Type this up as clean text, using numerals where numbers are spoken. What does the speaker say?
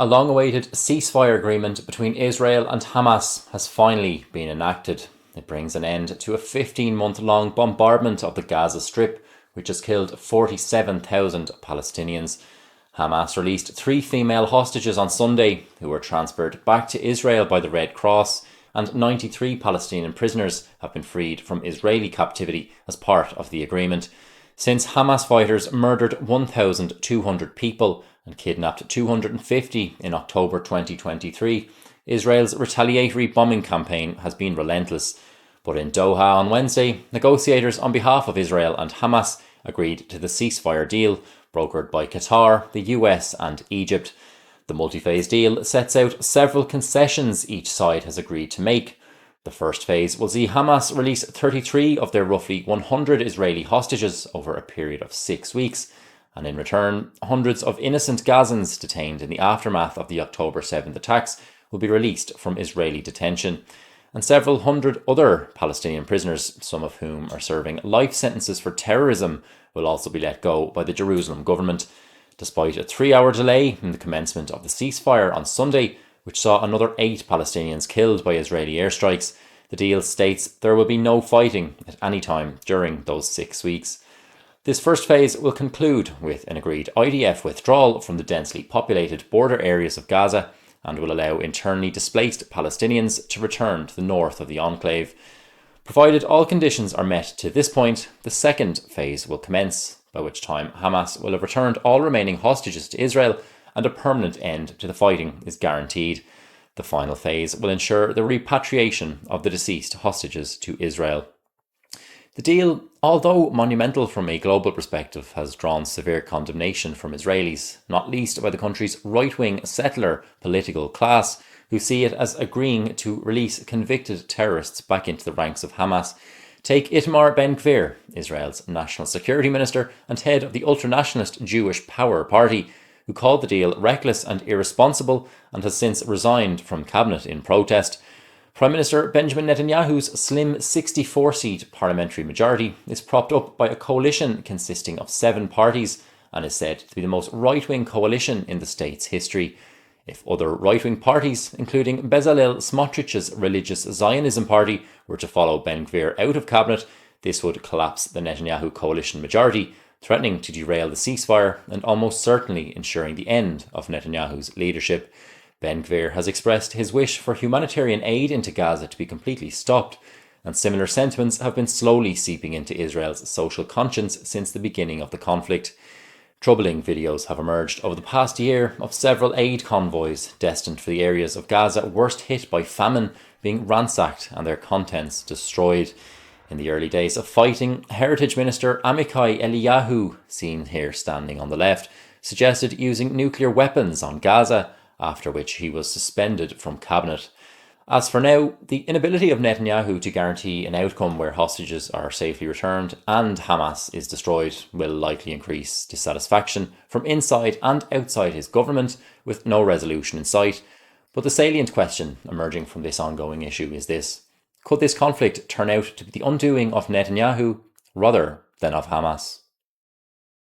A long-awaited ceasefire agreement between Israel and Hamas has finally been enacted. It brings an end to a 15-month-long bombardment of the Gaza Strip, which has killed 47,000 Palestinians. Hamas released 3 female hostages on Sunday, who were transferred back to Israel by the Red Cross, and 93 Palestinian prisoners have been freed from Israeli captivity as part of the agreement. Since Hamas fighters murdered 1,200 people and kidnapped 250 in October 2023, Israel's retaliatory bombing campaign has been relentless. But in Doha on Wednesday, negotiators on behalf of Israel and Hamas agreed to the ceasefire deal, brokered by Qatar, the US and Egypt. The multi-phase deal sets out several concessions each side has agreed to make. The first phase will see Hamas release 33 of their roughly 100 Israeli hostages over a period of 6 weeks, and in return, hundreds of innocent Gazans detained in the aftermath of the October 7th attacks will be released from Israeli detention. And several hundred other Palestinian prisoners, some of whom are serving life sentences for terrorism, will also be let go by the Jerusalem government. Despite a 3-hour delay in the commencement of the ceasefire on Sunday, which saw another 8 Palestinians killed by Israeli airstrikes, the deal states there will be no fighting at any time during those 6 weeks. This first phase will conclude with an agreed IDF withdrawal from the densely populated border areas of Gaza and will allow internally displaced Palestinians to return to the north of the enclave. Provided all conditions are met to this point, the second phase will commence, by which time Hamas will have returned all remaining hostages to Israel and a permanent end to the fighting is guaranteed. The final phase will ensure the repatriation of the deceased hostages to Israel. The deal, although monumental from a global perspective, has drawn severe condemnation from Israelis, not least by the country's right-wing settler political class, who see it as agreeing to release convicted terrorists back into the ranks of Hamas. Take Itamar Ben-Gvir, Israel's national security minister and head of the ultranationalist Jewish Power Party, who called the deal reckless and irresponsible and has since resigned from cabinet in protest. Prime Minister Benjamin Netanyahu's slim 64-seat parliamentary majority is propped up by a coalition consisting of 7 parties and is said to be the most right-wing coalition in the state's history. If other right-wing parties, including Bezalel Smotrich's religious Zionism party, were to follow Ben-Gvir out of cabinet, this would collapse the Netanyahu coalition majority, threatening to derail the ceasefire and almost certainly ensuring the end of Netanyahu's leadership. Ben-Gvir has expressed his wish for humanitarian aid into Gaza to be completely stopped, and similar sentiments have been slowly seeping into Israel's social conscience since the beginning of the conflict. Troubling videos have emerged over the past year of several aid convoys destined for the areas of Gaza worst hit by famine being ransacked and their contents destroyed. In the early days of fighting, Heritage Minister Amichai Eliyahu, seen here standing on the left, suggested using nuclear weapons on Gaza, after which he was suspended from cabinet. As for now, the inability of Netanyahu to guarantee an outcome where hostages are safely returned and Hamas is destroyed will likely increase dissatisfaction from inside and outside his government, with no resolution in sight. But the salient question emerging from this ongoing issue is this: could this conflict turn out to be the undoing of Netanyahu rather than of Hamas?